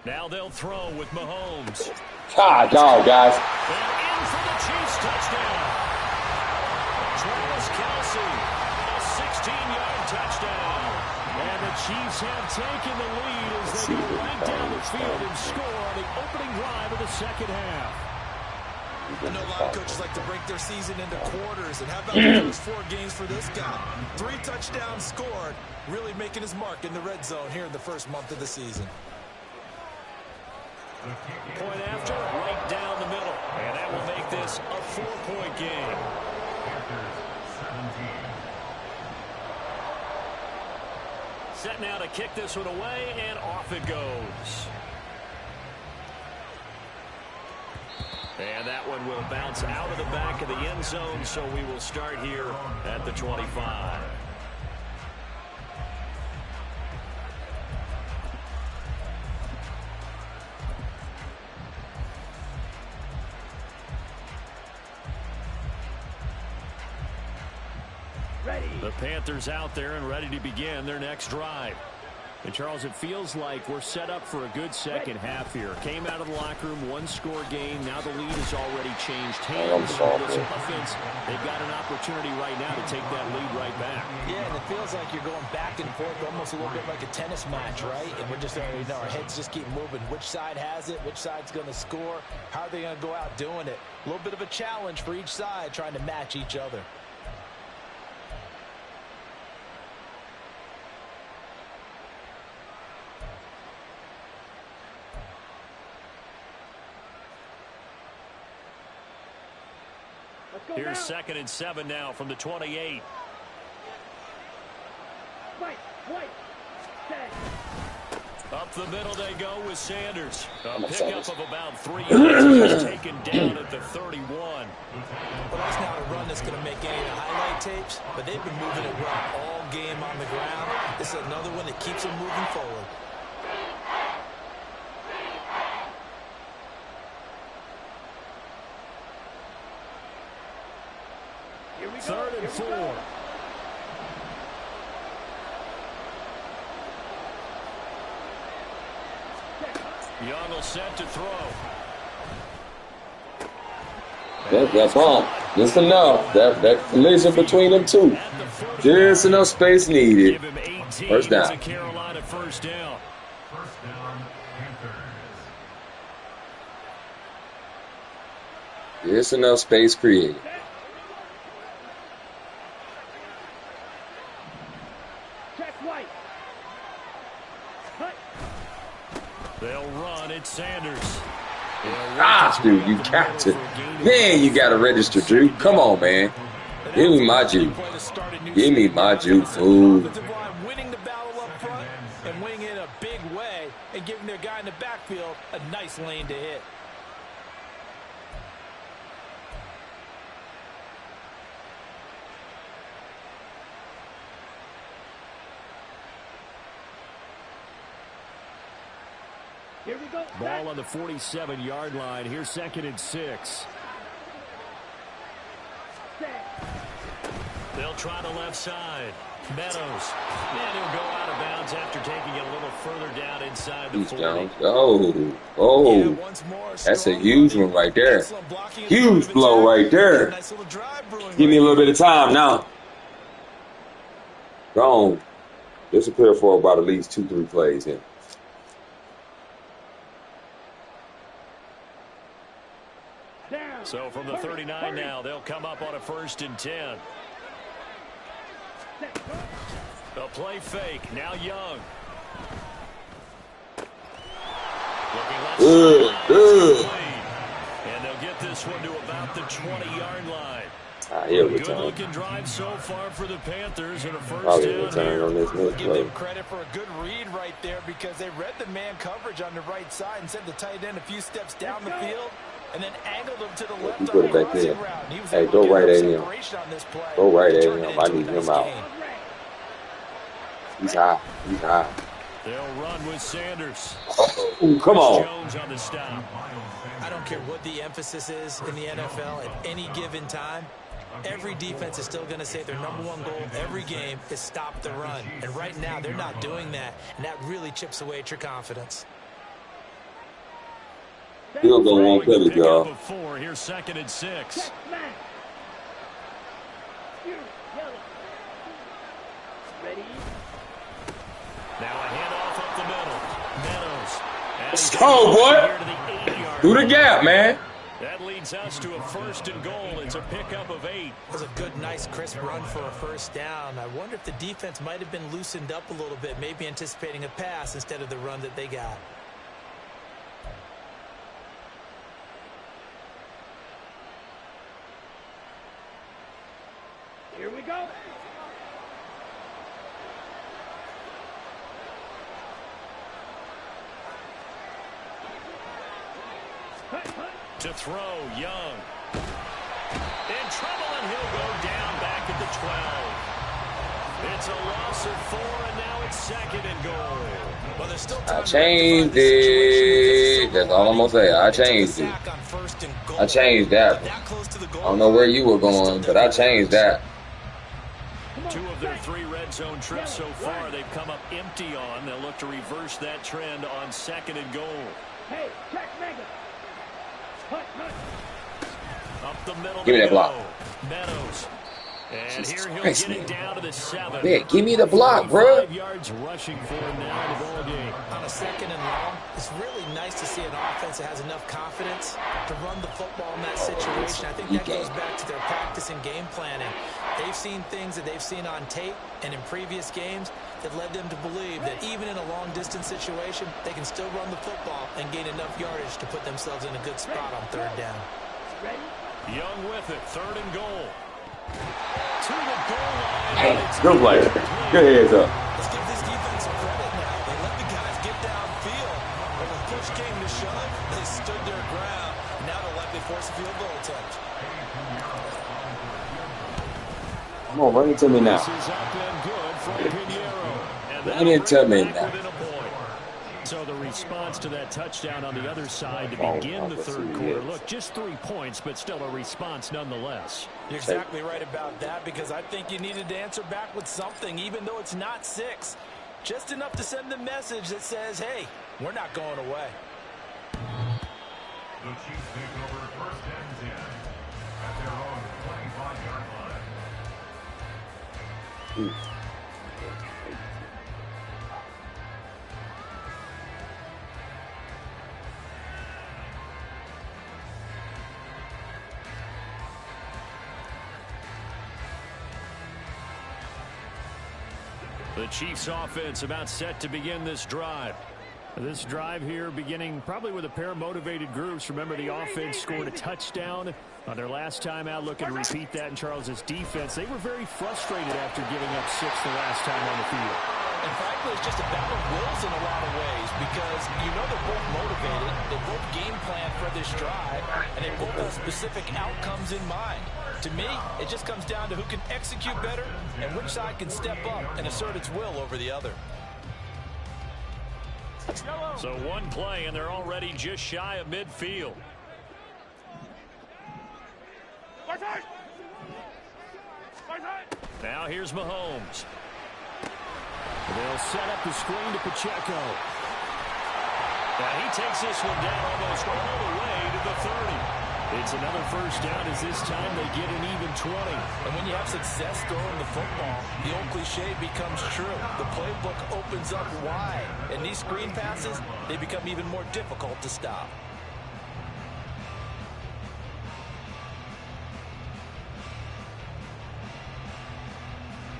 Now they'll throw with Mahomes. God, dog, guys. And in for the Chiefs touchdown. Travis Kelsey, a 16-yard touchdown. And the Chiefs have taken the lead as they go right down the field and score on the opening drive of the second half. I know a lot of coaches like to break their season into quarters. And how about the first 4 games for this guy? 3 touchdowns scored, really making his mark in the red zone here in the first month of the season. Point after, right down the middle. And that will make this a 4-point game. Set now to kick this one away, and off it goes. And that one will bounce out of the back of the end zone, so we will start here at the 25. The Panthers out there and ready to begin their next drive. And, Charles, it feels like we're set up for a good second half here. Came out of the locker room, one-score game. Now the lead has already changed hands. This offense, they've got an opportunity right now to take that lead right back. Yeah, and it feels like you're going back and forth, almost a little bit like a tennis match, right? And we're just, our heads just keep moving. Which side has it? Which side's going to score? How are they going to go out doing it? A little bit of a challenge for each side, trying to match each other. Here's 2nd and 7 now from the 28. Up the middle they go with Sanders. A pickup of about 3 yards. He's taken down at the 31. Well, that's not a run that's going to make any of the highlight tapes, but they've been moving it well all game on the ground. This is another one that keeps them moving forward. Third and 4. Young will set to throw. That bump, just enough. That collision between them two, just enough space needed. First down. Carolina first down. First down, Panthers. Just enough space created. They'll run it, Sanders. Gosh, dude, you got to. Man, you got to register, Drew. Come on, man. Give me my juke. Give me my juke, fool. Winning the battle up front and winning it in a big way and giving their guy in the backfield a nice lane to hit. Here we go. Ball on the 47-yard line. Here's 2nd and 6. They'll try the left side. Meadows. And he'll go out of bounds after taking it a little further down inside the 40. Oh, that's a huge one right there. Huge blow right there. Give me a little bit of time now. Go on. Disappear for about at least 2-3 plays here. So from the 39 now, they'll come up on a 1st and 10. A play fake. Now Young. And they'll get this one to about the 20-yard line. Good-looking drive so far for the Panthers in a first down on this next Give them credit for a good read right there because they read the man coverage on the right side and sent the tight end a few steps down the field and then angled him to the left put it back there. Hey, go right at him. Go right at him. I need him out. He's high. He's high. They'll run with Sanders. Oh, come on. Jones on the stop. I don't care what the emphasis is in the NFL at any given time. Every defense is still going to say their #1 goal every game is stop the run. And right now, they're not doing that, and that really chips away at your confidence. He'll go one play, y'all. Here's 2nd and 6. Now a handoff up the middle. Meadows. Let's go, boy. Through the gap, man. That leads us to a 1st and goal. It's a pickup of 8. It was a good, nice, crisp run for a first down. I wonder if the defense might have been loosened up a little bit, maybe anticipating a pass instead of the run that they got. Here we go. To throw, Young. In trouble, and he'll go down back at the 12. It's a loss of 4, and now it's 2nd and goal. Well, there's still time. I changed it. That's all I'm going to say. I changed it. I changed that. I don't know where you were going, but I changed that. red zone trip so far they've come up empty on. They'll look to reverse that trend on 2nd and goal. Hey, check, Megan. Hut. Up the middle. Give me that block. Meadows. And Jesus here he'll Christ, get man. it down to the 7. Man, give me the block, bro. 5 yards rushing for him now in the ball game. On a 2nd and long, it's really nice to see an offense that has enough confidence to run the football in that situation. I think that goes back to their practice and game planning. They've seen things that they've seen on tape and in previous games that led them to believe that even in a long-distance situation, they can still run the football and gain enough yardage to put themselves in a good spot on 3rd down. Young with it, 3rd and goal. To the goal line. Hey, good play. Good heads up. Let's give this defense some credit now. They let the guys get downfield, but when push came to shove, they stood their ground. Now they'll likely force a field goal attempt. Come on, run into me now. This is up and good from Pinheiro. And Run into me now. So the response to that touchdown on the other side to begin the 3rd quarter. Look, just 3 points, but still a response nonetheless. You're exactly right about that, because I think you needed to answer back with something, even though it's not 6. Just enough to send the message that says, hey, we're not going away. The Chiefs take over 1st and 10 at their own 25-yard line. The Chiefs offense about set to begin this drive. This drive here beginning probably with a pair of motivated groups. Remember, the offense scored a touchdown on their last time out, looking to repeat that in Charles's defense. They were very frustrated after giving up 6 the last time on the field. And frankly, it's just a battle of wills in a lot of ways, because you know they're both motivated, they both game plan for this drive, and they both have specific outcomes in mind. To me, it just comes down to who can execute better and which side can step up and assert its will over the other. So one play, and they're already just shy of midfield. Now here's Mahomes. They'll set up the screen to Pacheco. Now he takes this one down almost all the way to the 30. It's another 1st down, as this time they get an even 20. And when you have success throwing the football, the old cliche becomes true. The playbook opens up wide, and these screen passes, they become even more difficult to stop.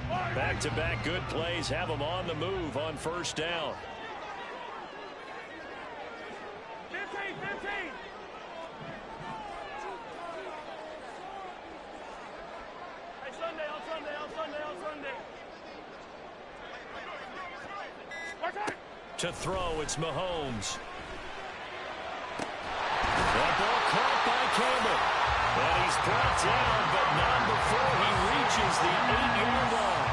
Back-to-back good plays have them on the move on 1st down. 15. Hey, Sunday. To throw, it's Mahomes. That ball caught by Campbell. And he's brought down, but not before he reaches the 8-yard line.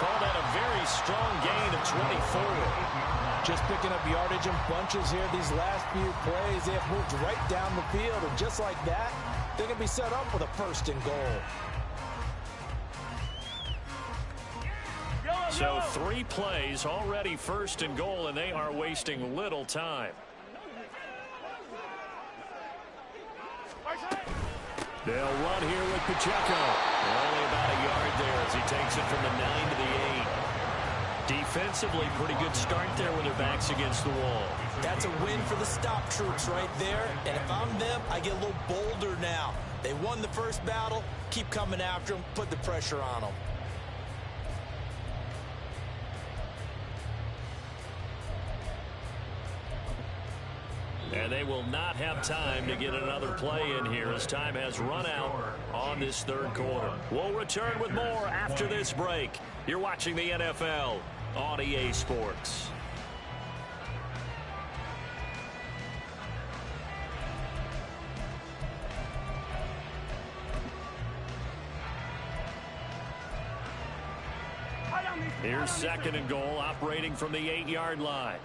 Call that a very strong gain of 24. Just picking up yardage in bunches here these last few plays. They have moved right down the field, and just like that, they're going to be set up with a 1st and goal. So 3 plays, already 1st and goal, and they are wasting little time. They'll run here with Pacheco. Only about a yard there as he takes it from the 9 to the 8. Defensively, pretty good start there with their backs against the wall. That's a win for the stop troops right there. And if I'm them, I get a little bolder now. They won the first battle. Keep coming after them. Put the pressure on them. And they will not have time to get another play in here as time has run out on this 3rd quarter. We'll return with more after this break. You're watching the NFL on EA Sports. Here's 2nd and goal, operating from the 8-yard line.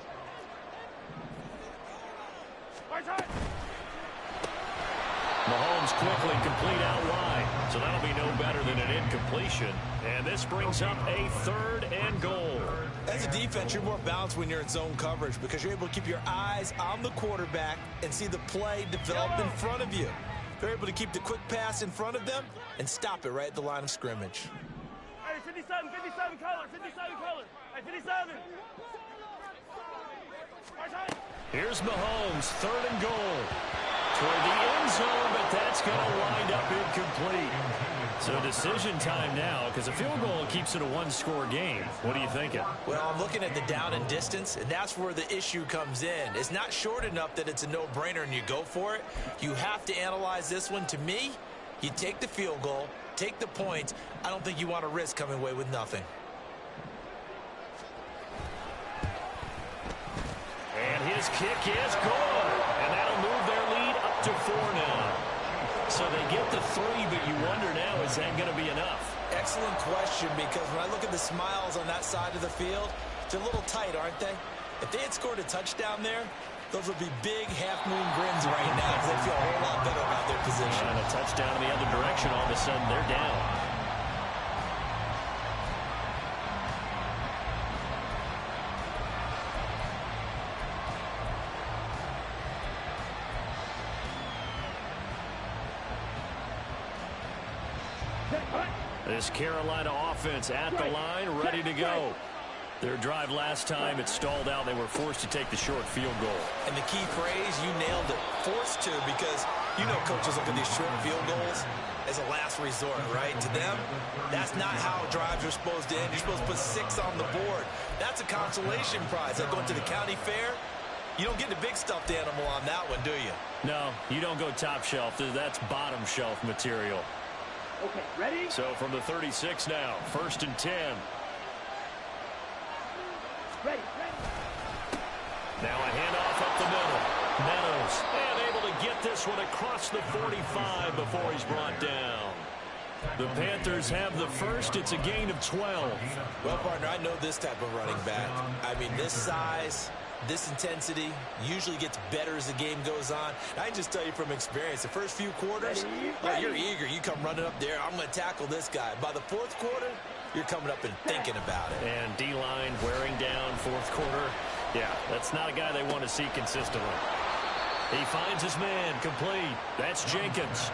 Mahomes quickly complete out wide. So that'll be no better than an incompletion. And this brings up a 3rd and goal. As a defense, you're more balanced when you're in zone coverage because you're able to keep your eyes on the quarterback and see the play develop in front of you. They're able to keep the quick pass in front of them and stop it right at the line of scrimmage. Hey, 57 color, 57 color. Hey, 57. Here's Mahomes, 3rd and goal. Toward the end zone, but that's going to wind up incomplete. So decision time now, because a field goal keeps it a 1-score game. What are you thinking? Well, I'm looking at the down and distance, and that's where the issue comes in. It's not short enough that it's a no-brainer and you go for it. You have to analyze this one. To me, you take the field goal, take the points. I don't think you want to risk coming away with nothing. And his kick is good. And that'll move their lead up to 4 now. So they get the 3, but you wonder now, is that going to be enough? Excellent question, because when I look at the smiles on that side of the field, they're a little tight, aren't they? If they had scored a touchdown there, those would be big half-moon grins right now because they feel a whole lot better about their position. And a touchdown in the other direction, all of a sudden they're down. This Carolina offense at the line, ready to go. Their drive last time, it stalled out. They were forced to take the short field goal. And the key phrase, you nailed it, forced to, because you know coaches look at these short field goals as a last resort, right? To them, that's not how drives are supposed to end. You're supposed to put 6 on the board. That's a consolation prize. Like going to the county fair, you don't get the big stuffed animal on that one, do you? No, you don't go top shelf. That's bottom shelf material. Okay, ready? So from the 36 now, 1st and 10. Ready. Now a handoff up the middle. Meadows, and able to get this one across the 45 before he's brought down. The Panthers have the first. It's a gain of 12. Well, partner, I know this type of running back. I mean, this size, this intensity usually gets better as the game goes on. I can just tell you from experience, the first few quarters, oh, you're eager. You come running up there, I'm going to tackle this guy. By the 4th quarter, you're coming up and thinking about it. And D-line wearing down 4th quarter. Yeah, that's not a guy they want to see consistently. He finds his man, complete. That's Jenkins.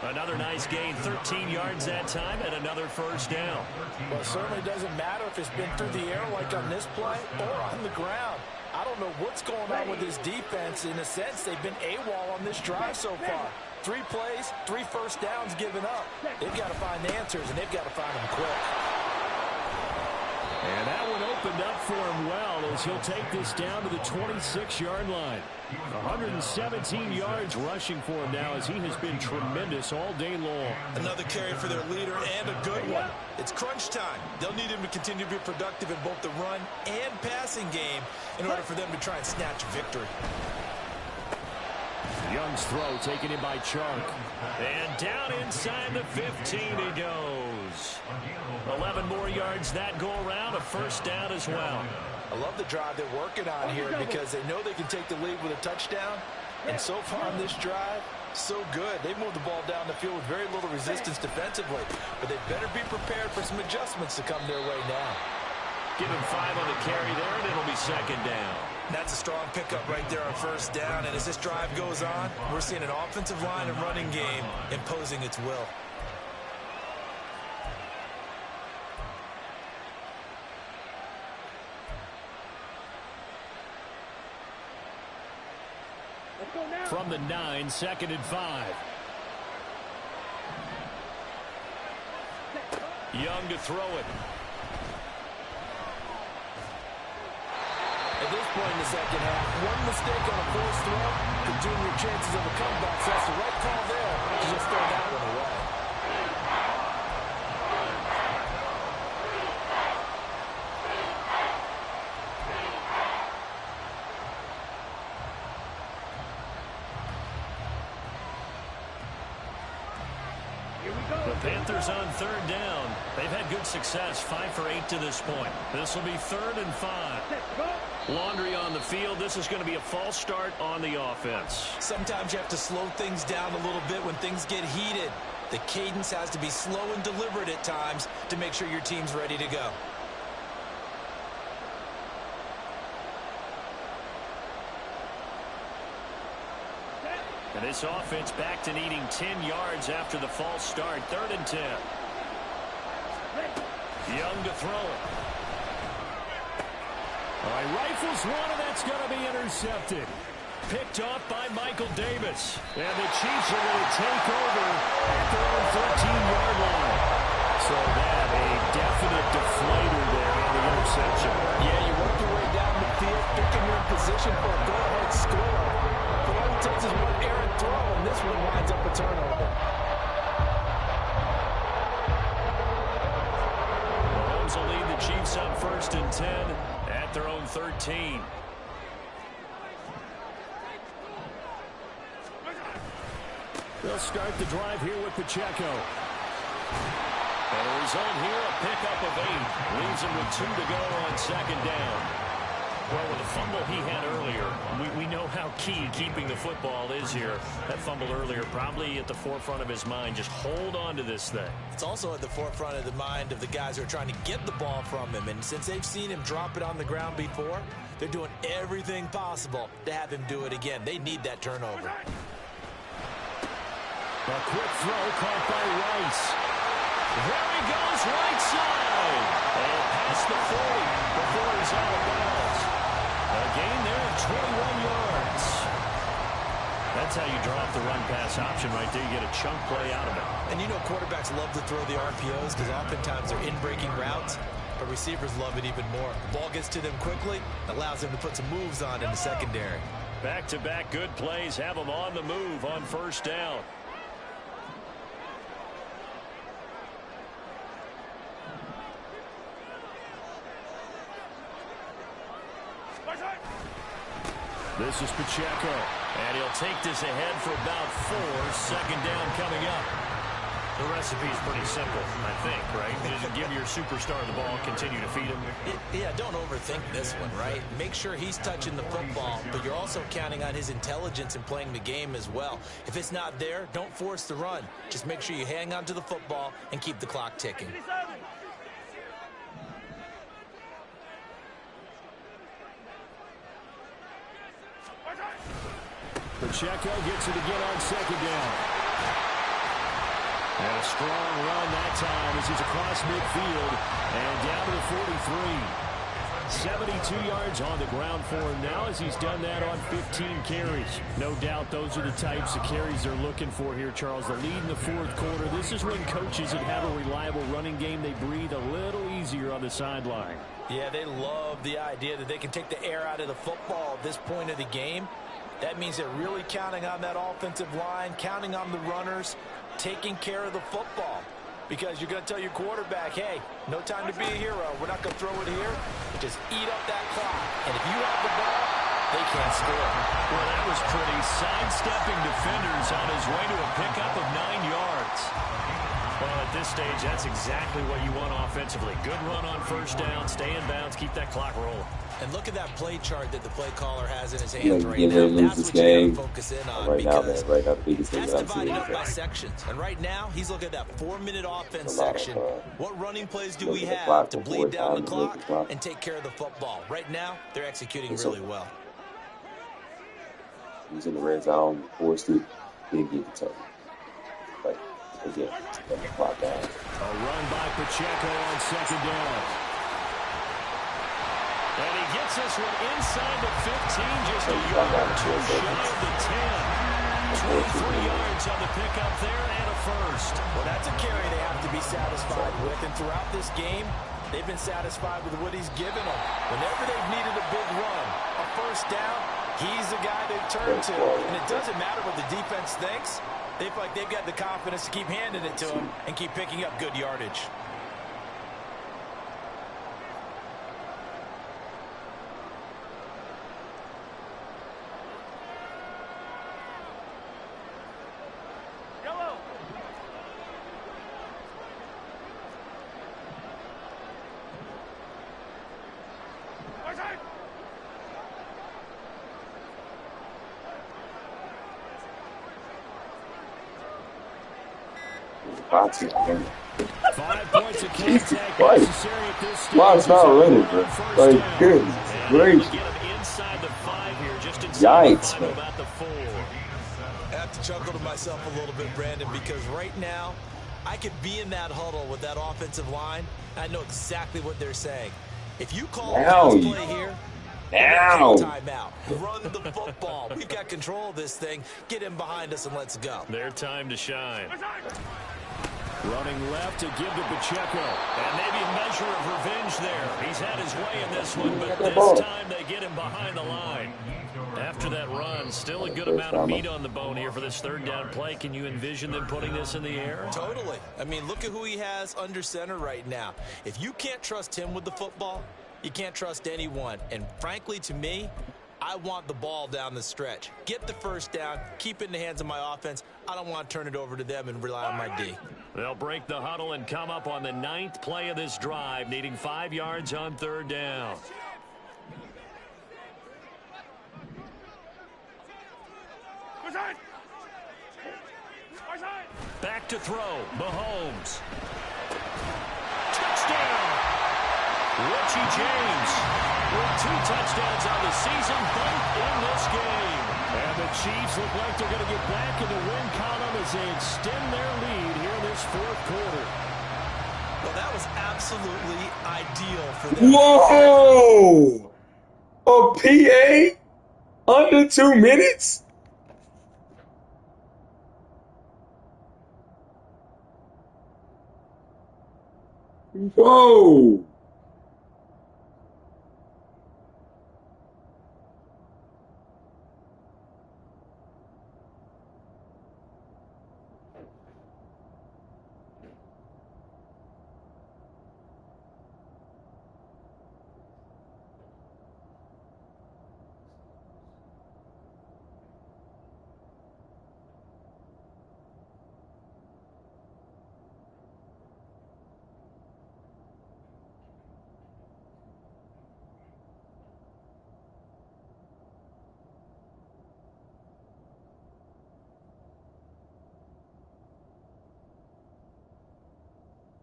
Another nice gain, 13 yards that time, and another first down. Well, it certainly doesn't matter if it's been through the air like on this play or on the ground. I don't know what's going on with this defense. In a sense, they've been AWOL on this drive so far. 3 plays, 3 first downs given up. They've got to find answers, and they've got to find them quick. And that one opened up for him well as he'll take this down to the 26-yard line. 117 yards rushing for him now as he has been tremendous all day long. Another carry for their leader and a good one. It's crunch time. They'll need him to continue to be productive in both the run and passing game in order for them to try and snatch victory. Young's throw taken in by Chark. And down inside the 15 he goes. 11 more yards that go around, a first down as well. I love the drive they're working on here because they know they can take the lead with a touchdown. And so far on this drive, so good. They moved the ball down the field with very little resistance defensively. But they better be prepared for some adjustments to come their way now. Give him 5 on the carry there, and it'll be 2nd down. That's a strong pickup right there on first down. And as this drive goes on, we're seeing an offensive line and running game imposing its will. From the 9, 2nd and 5. Young to throw it. At this point in the second half, one mistake on a forced throw could doom your chances of a comeback. So that's the right call there to just throw that one away. The Panthers on 3rd down. They've had good success, 5 for 8 to this point. This will be 3rd and 5. Laundry on the field. This is going to be a false start on the offense. Sometimes you have to slow things down a little bit when things get heated. The cadence has to be slow and deliberate at times to make sure your team's ready to go. And this offense back to needing 10 yards after the false start. 3rd and 10. Young to throw it. All right, rifles one, and that's going to be intercepted. Picked off by Michael Davis. And the Chiefs are going to take over at their own 14-yard line. So that, a definite deflator there on the interception. Yeah, you work your way down the field, thinking you're in position for a go-ahead score. But all it takes is one errant throw, and this one winds up a turnover. Mahomes will lead the Chiefs on 1st and 10 at their own 13. They'll start the drive here with Pacheco. And the result here, a pickup of 8. Leaves him with 2 to go on 2nd down. Well, with the fumble he had earlier, we know how key keeping the football is here. That fumble earlier probably at the forefront of his mind. Just hold on to this thing. It's also at the forefront of the mind of the guys who are trying to get the ball from him. And since they've seen him drop it on the ground before, they're doing everything possible to have him do it again. They need that turnover. A quick throw caught by Rice. There he goes, right side. And past the 40 before he's out of bounds. A gain there of 21 yards. That's how you drop the run-pass option right there. You get a chunk play out of it. And you know quarterbacks love to throw the RPOs because oftentimes they're in-breaking routes. But receivers love it even more. The ball gets to them quickly, allows them to put some moves on in the secondary. Back-to-back good plays have them on the move on 1st down. This is Pacheco, and he'll take this ahead for about 4. 2nd down coming up. The recipe is pretty simple, I think, right? Just give your superstar the ball, continue to feed him. Yeah, don't overthink this one, right? Make sure he's touching the football, but you're also counting on his intelligence in playing the game as well. If it's not there, don't force the run. Just make sure you hang on to the football and keep the clock ticking. Pacheco gets it again on 2nd down. And a strong run that time as he's across midfield and down to the 43. 72 yards on the ground for him now as he's done that on 15 carries. No doubt those are the types of carries they're looking for here, Charles. The lead in the 4th quarter. This is when coaches that have a reliable running game, they breathe a little easier on the sideline. Yeah, they love the idea that they can take the air out of the football at this point of the game. That means they're really counting on that offensive line, counting on the runners, taking care of the football. Because you're going to tell your quarterback, hey, no time to be a hero. We're not going to throw it here. Just eat up that clock. And if you have the ball, they can't score. Well, that was pretty. Sidestepping defenders on his way to a pickup of 9 yards. Well, at this stage, that's exactly what you want offensively. Good run on 1st down, stay in bounds, keep that clock rolling. And look at that play chart that the play caller has in his hands right now. That's what you got to focus in on because that's divided up by sections. And right now, he's looking at that 4-minute offense section. What running plays do we have to bleed down the clock and take care of the football? Right now, they're executing really well. He's in the red zone, forced it, didn't get the touch. But again, let the clock down. A run by Pacheco on 2nd down. And he gets this one inside the 15, just a yard or 2 shy of the 10. 23 yards on the pickup there and a 1st. Well, that's a carry they have to be satisfied with. And throughout this game, they've been satisfied with what he's given them. Whenever they've needed a big run, a 1st down, he's the guy they turn to. And it doesn't matter what the defense thinks. They feel like they've got the confidence to keep handing it to him and keep picking up good yardage. Boxing. 5 points of contact Right. necessary at this stage. Wow, it's not running, bro. Like, goodness gracious. Get him inside the 5 here, just inside Yikes, the 5, man. about the 4. I have to chuckle to myself a little bit, Brandon, because right now I could be in that huddle with that offensive line. I know exactly what they're saying. If you call a pass play here, Now. timeout. Run the football. We've got control of this thing. Get him behind us and let's go. Their time to shine. Running left to give to Pacheco. And maybe a measure of revenge there. He's had his way in this one, but this time they get him behind the line. After that run, still a good amount of meat on the bone here for this third down play. Can you envision them putting this in the air? Totally. I mean, look at who he has under center right now. If you can't trust him with the football, you can't trust anyone. And frankly, to me, I want the ball down the stretch. Get the first down, keep it in the hands of my offense. I don't want to turn it over to them and rely on my D. They'll break the huddle and come up on the 9th play of this drive, needing 5 yards on third down. Back to throw, Mahomes. Touchdown! Richie James with 2 touchdowns on the season, both in this game. And the Chiefs look like they're going to get back in the win column as they extend their lead here in this 4th quarter. Well, that was absolutely ideal for them. Whoa! A PA under 2 minutes? Whoa!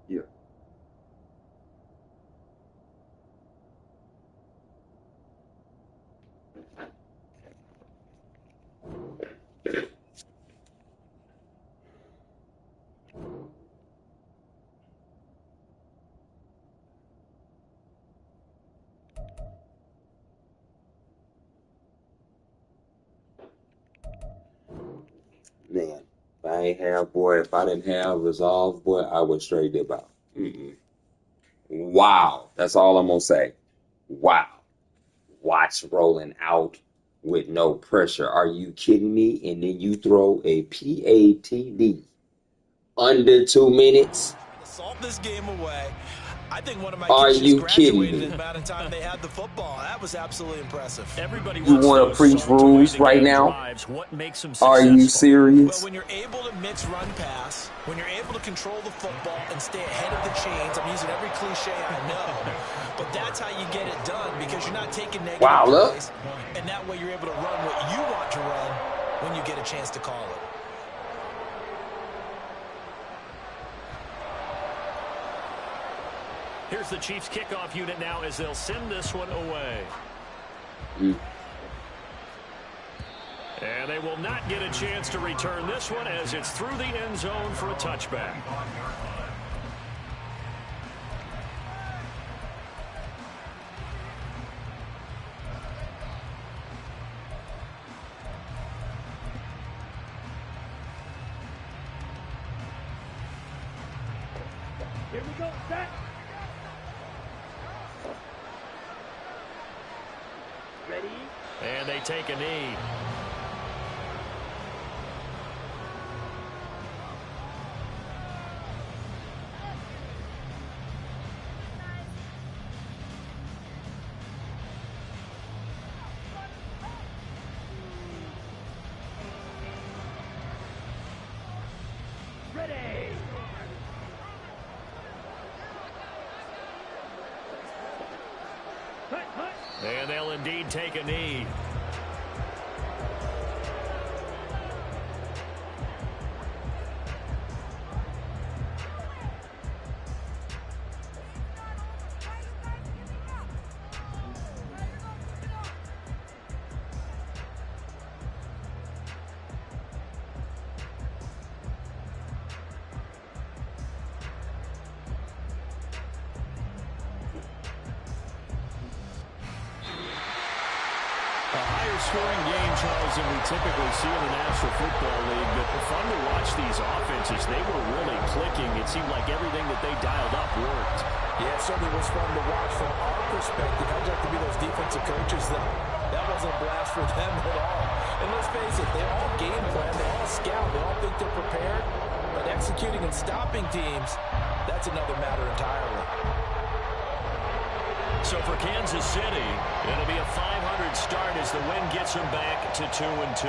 Yeah. Man, if I didn't have resolve, boy, I would straight dip out. Wow. That's all I'm going to say. Wow. Watch rolling out with no pressure. Are you kidding me? And then you throw a PATD under 2 minutes? Salt this game away. I think one of my Are kids you just kidding graduated me? in the amount of time they had the football. That was absolutely impressive. Everybody You wants wanna those preach salt away rules the right game now? drives. What makes them Are successful? you serious? Well, when you're able to mix run pass, when you're able to control the football and stay ahead of the chains, I'm using every cliche I know, but that's how you get it done because you're not taking negative plays, and that way you're able to run what you want to run when you get a chance to call it. Here's the Chiefs kickoff unit now as they'll send this one away. And they will not get a chance to return this one as it's through the end zone for a touchback. Here we go, set. Ready? And they take a knee. Ready. Hut, hut. And they'll indeed take a knee. lower-scoring game, Charles, than we typically see in the National Football League. But fun to watch these offenses. They were really clicking. It seemed like everything that they dialed up worked. Yeah, it certainly was fun to watch from our perspective. I'd like to be those defensive coaches that wasn't a blast for them at all. And let's face it, they all game plan, they all scout, they all think they're prepared. But executing and stopping teams, that's another matter entirely. So for Kansas City, it'll be a 500 start as the win gets them back to 2-2.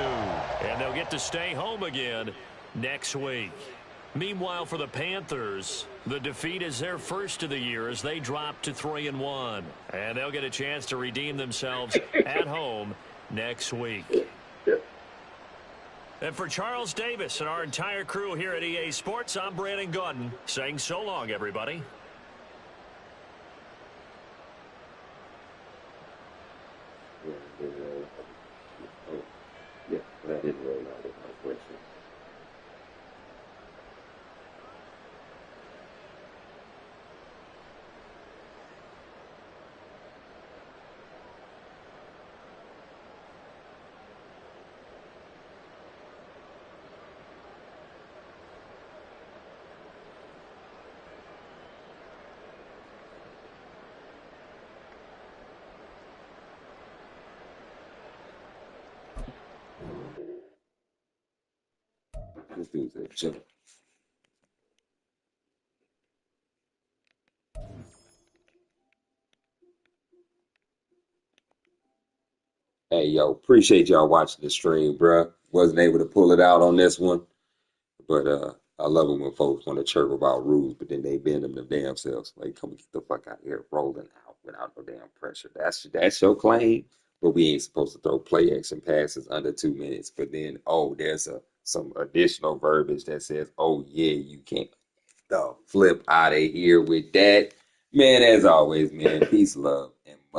And they'll get to stay home again next week. Meanwhile, for the Panthers, the defeat is their first of the year as they drop to 3-1. And they'll get a chance to redeem themselves at home next week. And for Charles Davis and our entire crew here at EA Sports, I'm Brandon Gaudin saying so long, everybody. Yeah, that didn't roll out with my question. This dude's a joke. Hey, yo, appreciate y'all watching the stream, bruh. Wasn't able to pull it out on this one, but I love it when folks want to chirp about rules, but then they bend them damn selves. Like, come get the fuck out of here, rolling out without no damn pressure. That's your claim, but we ain't supposed to throw play action passes under 2 minutes. But then, oh, there's some additional verbiage that says, oh yeah, you can't flip out of here with that. Man, as always, man, peace, love.